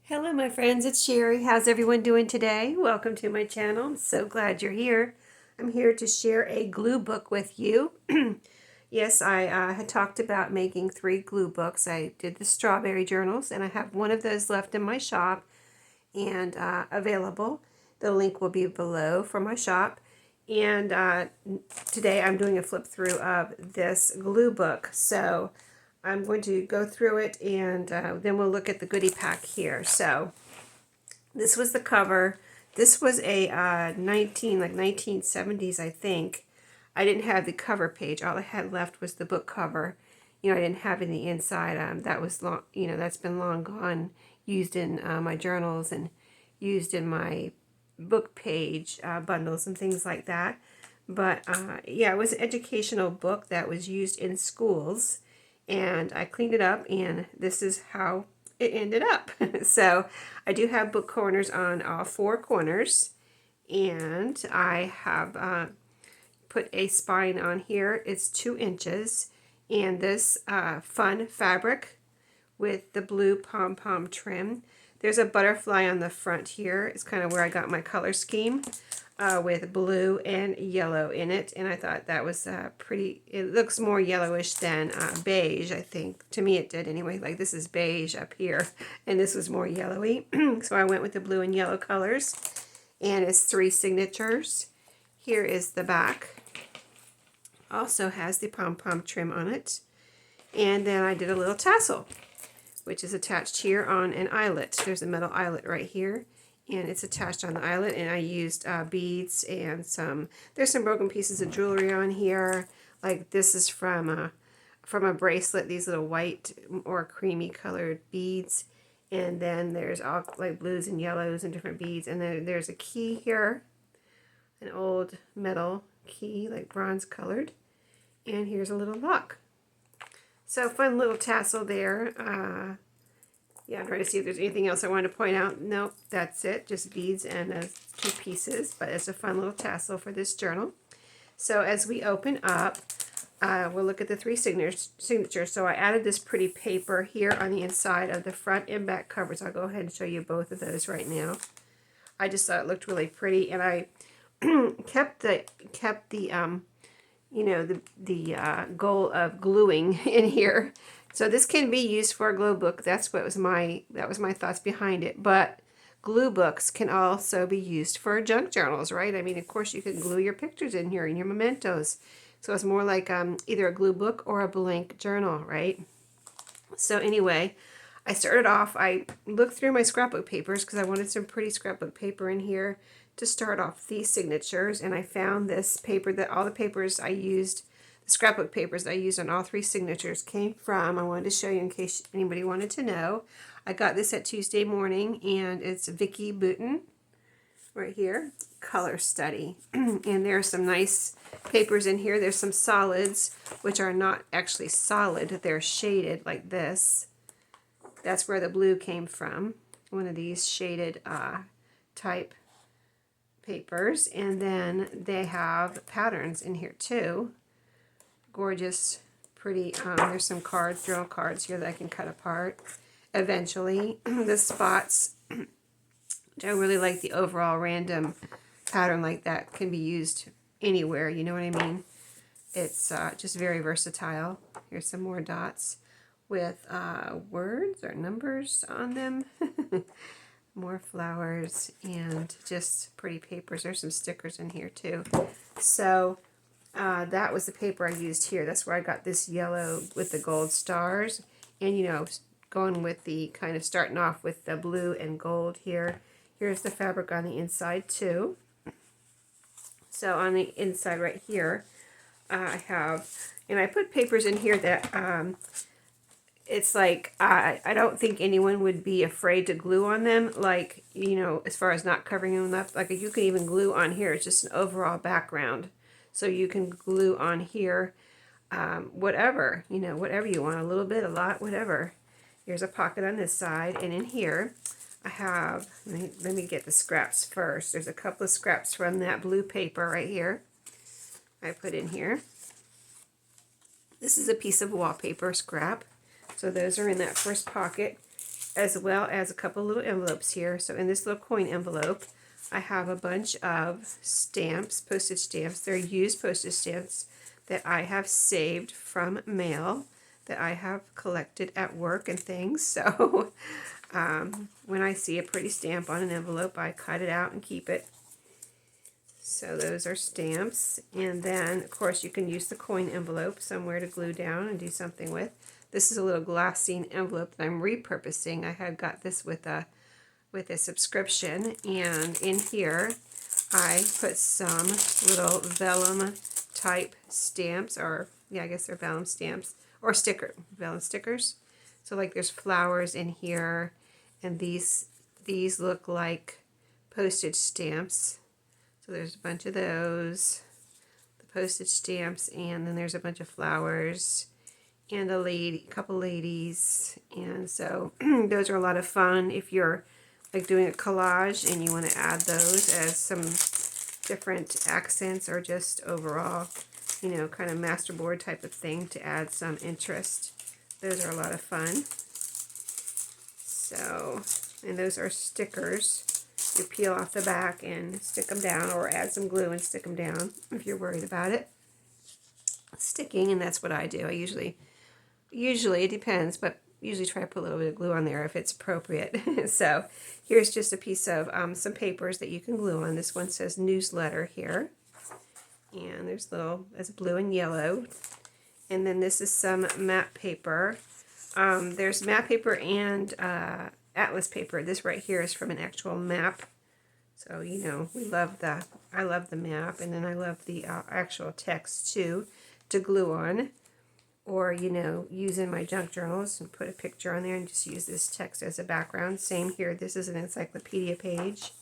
Hello my friends, it's Sheree. How's everyone doing today? Welcome to my channel. I'm so glad you're here. I'm here to share a glue book with you. Yes, I had talked about making 3 glue books. I did the strawberry journals and I have one of those left in my shop and available. The link will be below for my shop. And today I'm doing a flip through of this glue book. So I'm going to go through it and then we'll look at the goodie pack here. So this was the cover. This was a 1970s, I think. I didn't have the cover page. All I had left was the book cover. You know, I didn't have any inside. That was long. You know, that's been long gone. Used in my journals and used in my book page bundles and things like that. But yeah, it was an educational book that was used in schools, and I cleaned it up, and this is how it ended up. So I do have book corners on all 4 corners, and I have put a spine on here. It's 2 inches, and this fun fabric with the blue pom-pom trim. There's a butterfly on the front here. It's kind of where I got my color scheme with blue and yellow in it. And I thought that was pretty, it looks more yellowish than beige, I think. To me it did anyway. Like this is beige up here and this was more yellowy. So I went with the blue and yellow colors. And it's 3 signatures. Here is the back. Also has the pom-pom trim on it. And then I did a little tassel, which is attached here on an eyelet. There's a metal eyelet right here, and it's attached on the eyelet, and I used beads and there's some broken pieces of jewelry on here. Like this is from a bracelet, these little white or creamy colored beads. And then there's all like blues and yellows and different beads. And then there's a key here, an old metal key, like bronze colored. And here's a little lock. So fun little tassel there. Yeah, I'm trying to see if there's anything else I wanted to point out. Nope, that's it. Just beads and 2 pieces. But it's a fun little tassel for this journal. So as we open up, we'll look at the 3 signatures. So I added this pretty paper here on the inside of the front and back covers. I'll go ahead and show you both of those right now. I just thought it looked really pretty, and I kept the you know, the goal of gluing in here. So this can be used for a glue book. That was my thoughts behind it. But glue books can also be used for junk journals, right? I mean, of course, you can glue your pictures in here and your mementos. So it's more like either a glue book or a blank journal, right? So anyway, I started off, I looked through my scrapbook papers because I wanted some pretty scrapbook paper in here to start off these signatures, and I found this paper that all the papers I used, the scrapbook papers I used on all 3 signatures came from. I wanted to show you in case anybody wanted to know. I got this at Tuesday Morning, and it's Vicky Bouton right here, Color Study. And there's some nice papers in here. There's some solids, which are not actually solid. They're shaded like this. That's where the blue came from. One of these shaded type papers. And then they have patterns in here too. Gorgeous, pretty. There's some cards, journal cards here that I can cut apart eventually. The spots, which I really like the overall random pattern like that, can be used anywhere, you know what I mean? It's just very versatile. Here's some more dots with words or numbers on them. More flowers and just pretty papers. There's some stickers in here too. So that was the paper I used here. That's where I got this yellow with the gold stars. And you know, going with the kind of starting off with the blue and gold here. Here's the fabric on the inside too. So on the inside right here, I have, and I put papers in here that it's like, I don't think anyone would be afraid to glue on them, like, you know, as far as not covering them up. Like, you can even glue on here. It's just an overall background. So you can glue on here, whatever, you know, whatever you want, a little bit, a lot, whatever. Here's a pocket on this side, and in here, I have, let me get the scraps first. There's a couple of scraps from that blue paper right here. I put in here. This is a piece of wallpaper scrap. So those are in that first pocket. as well as a couple little envelopes here. So in this little coin envelope, I have a bunch of stamps, postage stamps. They're used postage stamps that I have saved from mail that I have collected at work and things. So when I see a pretty stamp on an envelope, I cut it out and keep it. So those are stamps. And then, of course, you can use the coin envelope somewhere to glue down and do something with. This is a little glassine envelope that I'm repurposing. I had got this with a subscription, and in here I put some little vellum type stamps, or yeah, I guess they're vellum stamps, or vellum stickers. So like there's flowers in here, and these look like postage stamps. So there's a bunch of those, the postage stamps, and then there's a bunch of flowers and a couple ladies. And so those are a lot of fun if you're like doing a collage and you want to add those as some different accents, or just overall, you know, kind of masterboard type of thing to add some interest. Those are a lot of fun. So, and those are stickers. You peel off the back and stick them down, or add some glue and stick them down if you're worried about it sticking, and that's what I do. I usually it depends, but usually try to put a little bit of glue on there if it's appropriate. So here's just a piece of some papers that you can glue on. This one says newsletter here, and there's blue and yellow. And then this is some map paper. There's map paper and atlas paper. This right here is from an actual map. So, you know, I love the map, and then I love the actual text too to glue on. Or, you know, use in my junk journals and put a picture on there and just use this text as a background. Same here. This is an encyclopedia page.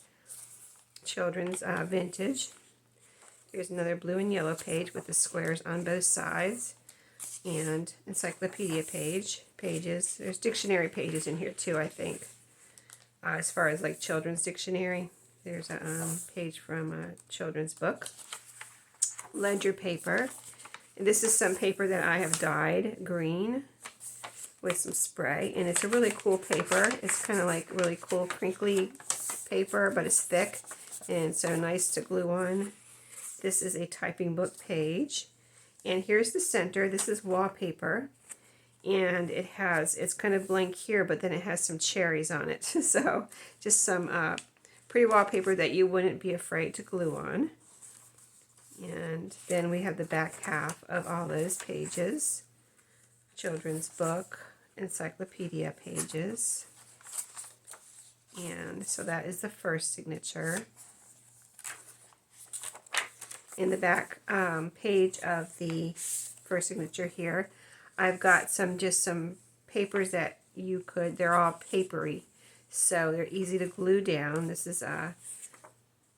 Children's vintage. Here's another blue and yellow page with the squares on both sides. And encyclopedia pages. There's dictionary pages in here too, I think. As far as like children's dictionary. There's a page from a children's book. Ledger paper. And this is some paper that I have dyed green with some spray. And it's a really cool paper. It's kind of like really cool crinkly paper, but it's thick. And so nice to glue on. This is a typing book page. And here's the center. This is wallpaper. And it's kind of blank here, but then it has some cherries on it. So just some pretty wallpaper that you wouldn't be afraid to glue on. And then we have the back half of all those pages. Children's book, encyclopedia pages. And so that is the first signature. In the back page of the first signature here, I've got some papers that they're all papery. So they're easy to glue down. This is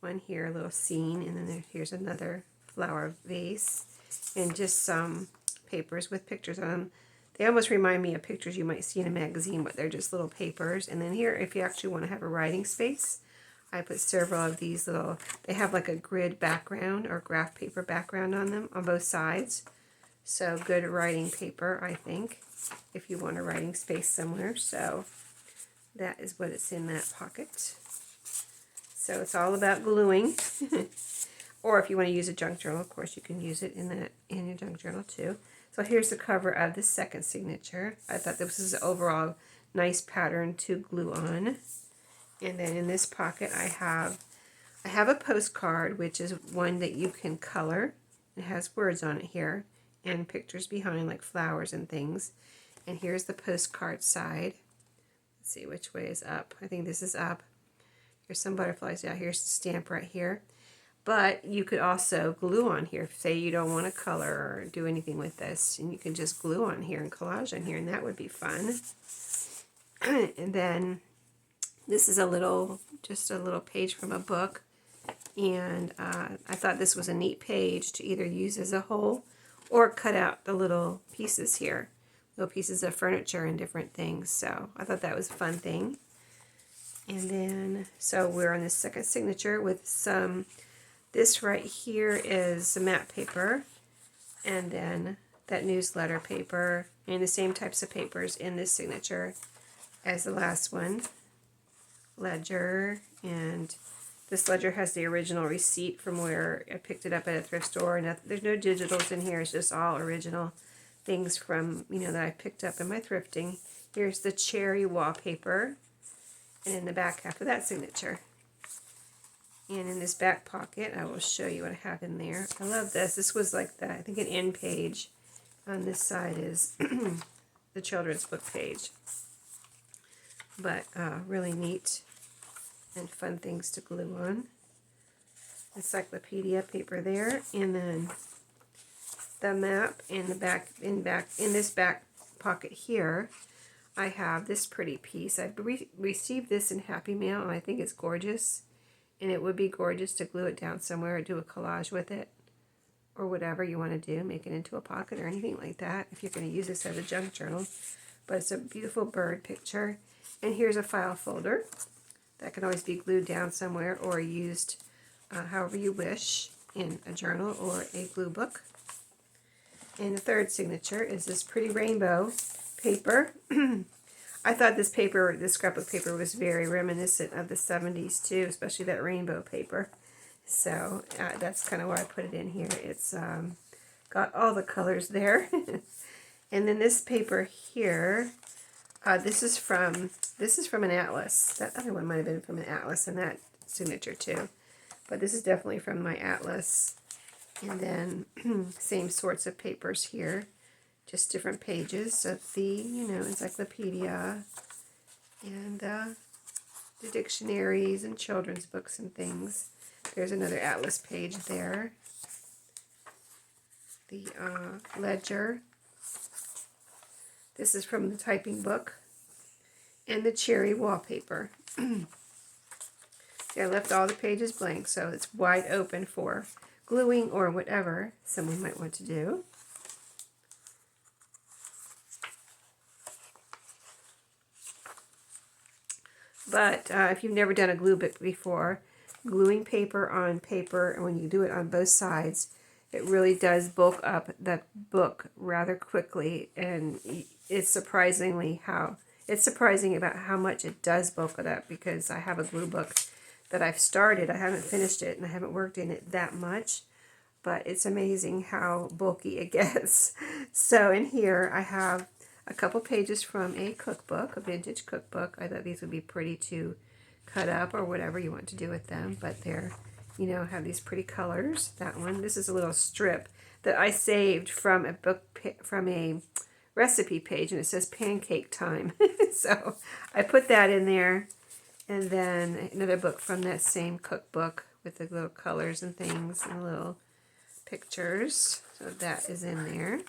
one here, a little scene, and then here's another flower vase, and just some papers with pictures on them. They almost remind me of pictures you might see in a magazine, but they're just little papers. And then here, if you actually want to have a writing space, I put several of these they have like a grid background or graph paper background on them on both sides. So good writing paper, I think, if you want a writing space somewhere. So that is what it's in that pocket. So it's all about gluing. Or if you want to use a junk journal, of course, you can use it in your junk journal too. So here's the cover of the second signature. I thought this was an overall nice pattern to glue on. And then in this pocket, I have a postcard, which is one that you can color. It has words on it here and pictures behind, like flowers and things. And here's the postcard side. Let's see which way is up. I think this is up. Here's some butterflies. Yeah, here's the stamp right here. But you could also glue on here. Say you don't want to color or do anything with this, and you can just glue on here and collage on here, and that would be fun. And then this is just a little page from a book, and I thought this was a neat page to either use as a whole or cut out the little pieces here, little pieces of furniture and different things. So I thought that was a fun thing. And then, so we're on the second signature with this right here is the map paper, and then that newsletter paper, and the same types of papers in this signature. as the last one, ledger, and this ledger has the original receipt from where I picked it up at a thrift store. And there's no digitals in here. It's just all original things from, that I picked up in my thrifting. Here's the cherry wallpaper, and in the back half of that signature. And in this back pocket, I will show you what I have in there. I love this. This was like I think an end page. On this side is the children's book page. But really neat and fun things to glue on. Encyclopedia paper there, and then the map in the back. In this back pocket here, I have this pretty piece. I received this in Happy Mail, and I think it's gorgeous. And it would be gorgeous to glue it down somewhere or do a collage with it, or whatever you want to do, make it into a pocket or anything like that if you're going to use this as a junk journal. But it's a beautiful bird picture. And here's a file folder that can always be glued down somewhere or used however you wish in a journal or a glue book. And the third signature is this pretty rainbow paper. I thought this scrapbook paper was very reminiscent of the 70s too, especially that rainbow paper. So that's kind of why I put it in here. It's got all the colors there. And then this paper here, this is from an atlas. That other one might have been from an atlas in that signature too. But this is definitely from my atlas. And then same sorts of papers here. Just different pages of the, encyclopedia and the dictionaries and children's books and things. There's another atlas page there. The ledger. This is from the typing book. And the cherry wallpaper. See, I left all the pages blank, so it's wide open for gluing or whatever someone might want to do. But if you've never done a glue book before, gluing paper on paper, and when you do it on both sides, it really does bulk up the book rather quickly, and it's surprising about how much it does bulk it up, because I have a glue book that I've started. I haven't finished it, and I haven't worked in it that much, but it's amazing how bulky it gets. So in here I have a couple pages from a cookbook, a vintage cookbook. I thought these would be pretty to cut up or whatever you want to do with them, but they're, have these pretty colors. That one, this is a little strip that I saved from a recipe page, and it says pancake time. So I put that in there. And then another book from that same cookbook with the little colors and things and little pictures. So that is in there.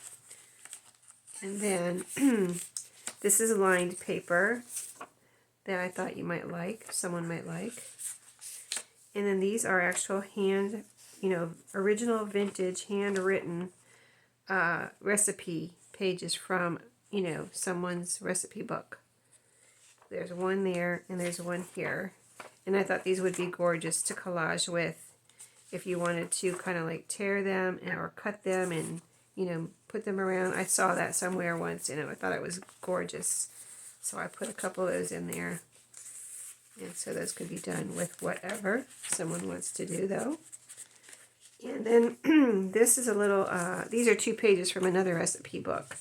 And then this is lined paper that I thought you might like, someone might like. And then these are actual original vintage handwritten recipe pages from, someone's recipe book. There's one there and there's one here. And I thought these would be gorgeous to collage with if you wanted to kind of like tear them or cut them and, put them around. I saw that somewhere once, and I thought it was gorgeous. So I put a couple of those in there. And so those could be done with whatever someone wants to do, though. And then this is a little, these are 2 pages from another recipe book.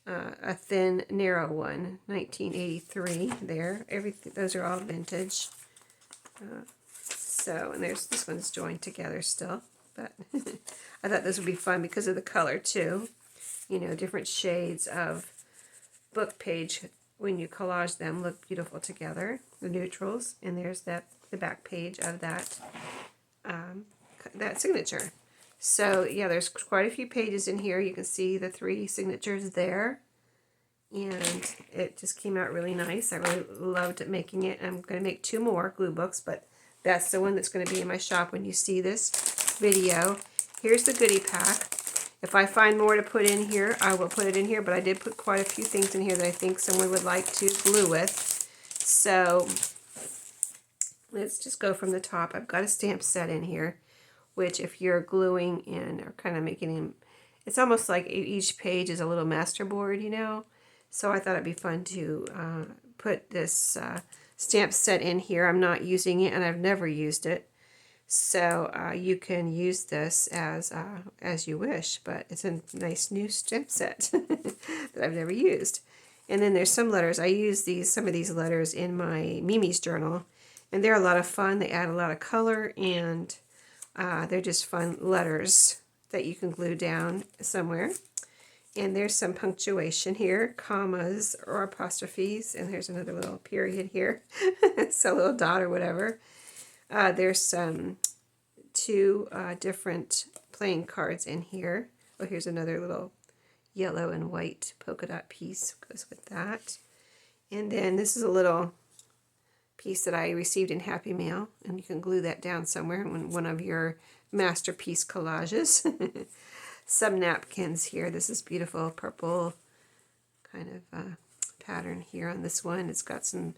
A thin, narrow one, 1983 there. Those are all vintage. And this one's joined together still. But I thought this would be fun because of the color, too. Different shades of book page, when you collage them, look beautiful together. The neutrals, and there's the back page of that signature. So yeah, there's quite a few pages in here. You can see the 3 signatures there, and it just came out really nice. I really loved making it. I'm going to make 2 more glue books, but that's the one that's going to be in my shop when you see this video. Here's the goodie pack. If I find more to put in here, I will put it in here, but I did put quite a few things in here that I think someone would like to glue with. So let's just go from the top. I've got a stamp set in here, which if you're gluing in or kind of making them, it's almost like each page is a little masterboard, So I thought it'd be fun to put this stamp set in here. I'm not using it, and I've never used it. So you can use this as you wish, but it's a nice new stamp set that I've never used. And then there's some letters. I use some of these letters in my Mimi's journal, and they're a lot of fun. They add a lot of color, and they're just fun letters that you can glue down somewhere. And there's some punctuation here, commas or apostrophes, and there's another little period here, so a little dot or whatever. There's some two different playing cards in here. Oh, here's another little yellow and white polka dot piece, goes with that. And then this is a little piece that I received in Happy Mail, and you can glue that down somewhere in one of your masterpiece collages. Some napkins here. This is beautiful purple kind of pattern here on this one. It's got some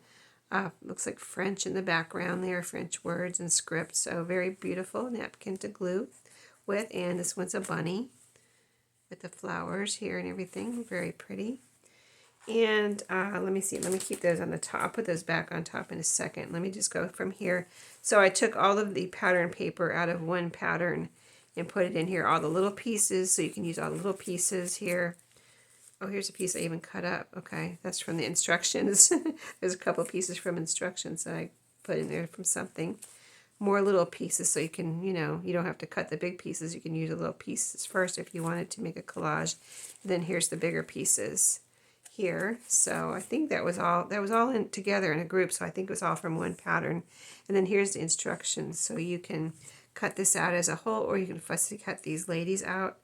looks like French in the background there, French words and script. So very beautiful napkin to glue with. And this one's a bunny with the flowers here and everything. Very pretty. And let me see. Let me keep those on the top. I'll put those back on top in a second. Let me just go from here. So I took all of the pattern paper out of one pattern and put it in here. All the little pieces. So you can use all the little pieces here. Oh, here's a piece I even cut up. Okay, that's from the instructions. There's a couple pieces from instructions that I put in there from something. More little pieces so you can, you don't have to cut the big pieces. You can use the little pieces first if you wanted to make a collage. And then here's the bigger pieces here. So I think that was all in together in a group. So I think it was all from one pattern. And then here's the instructions. So you can cut this out as a whole, or you can fussy cut these ladies out.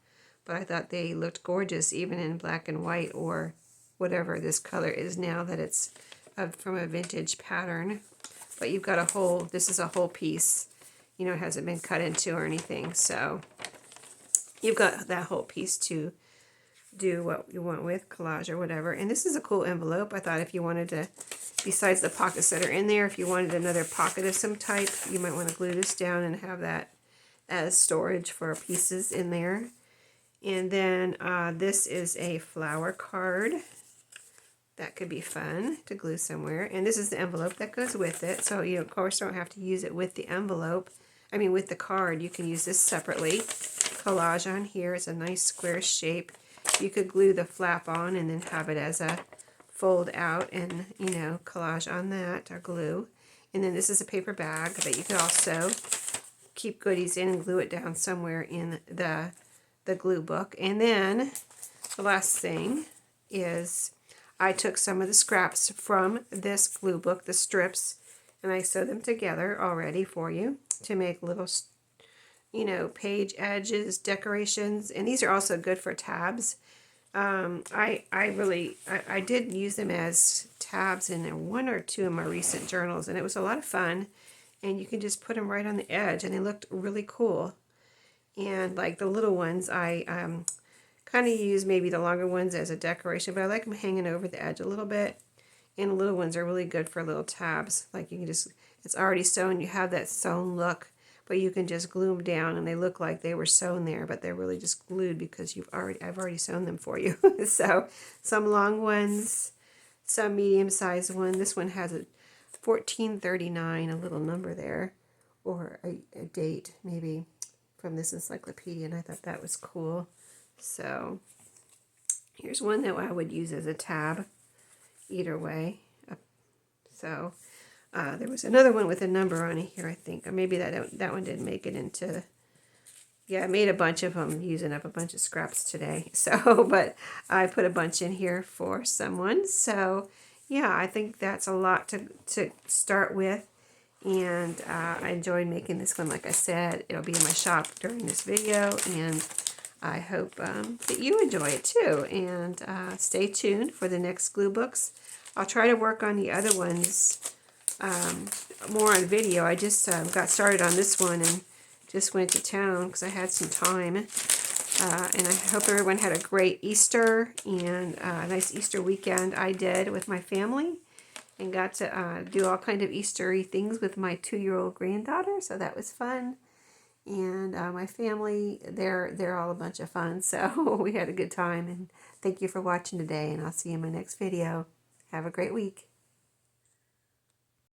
But I thought they looked gorgeous even in black and white or whatever this color is now that it's from a vintage pattern. But you've got this is a whole piece, it hasn't been cut into or anything. So you've got that whole piece to do what you want with, collage or whatever. And this is a cool envelope. I thought if you wanted to, besides the pockets that are in there, if you wanted another pocket of some type, you might want to glue this down and have that as storage for pieces in there. And then this is a flower card. That could be fun to glue somewhere. And this is the envelope that goes with it. So you, of course, don't have to use it with the envelope. With the card. You can use this separately. Collage on here. It's a nice square shape. You could glue the flap on and then have it as a fold out and, collage on that or glue. And then this is a paper bag that you could also keep goodies in and glue it down somewhere in the glue book. And then the last thing is I took some of the scraps from this glue book, the strips, and I sewed them together already for you to make little, page edges, decorations. And these are also good for tabs. I did use them as tabs in one or two of my recent journals, and it was a lot of fun. And you can just put them right on the edge, and they looked really cool. And like the little ones, I kind of use maybe the longer ones as a decoration, but I like them hanging over the edge a little bit. And the little ones are really good for little tabs. Like you can just, it's already sewn, you have that sewn look, but you can just glue them down and they look like they were sewn there, but they're really just glued because I've already sewn them for you. So some long ones, some medium-sized one. This one has a 1439, a little number there, or a date maybe from this encyclopedia, and I thought that was cool. So here's one that I would use as a tab either way. So there was another one with a number on it here, I think, or maybe that one didn't make it into. Yeah, I made a bunch of them using up a bunch of scraps today. So, but I put a bunch in here for someone. So yeah, I think that's a lot to start with. And I enjoyed making this one. Like I said, it'll be in my shop during this video, and I hope that you enjoy it too. And stay tuned for the next glue books. I'll try to work on the other ones more on video. I just got started on this one and just went to town because I had some time. And I hope everyone had a great Easter and a nice Easter weekend. I did with my family. And got to do all kind of Easter-y things with my 2-year-old granddaughter, so that was fun. And my family, they're all a bunch of fun. So we had a good time. And thank you for watching today. And I'll see you in my next video. Have a great week.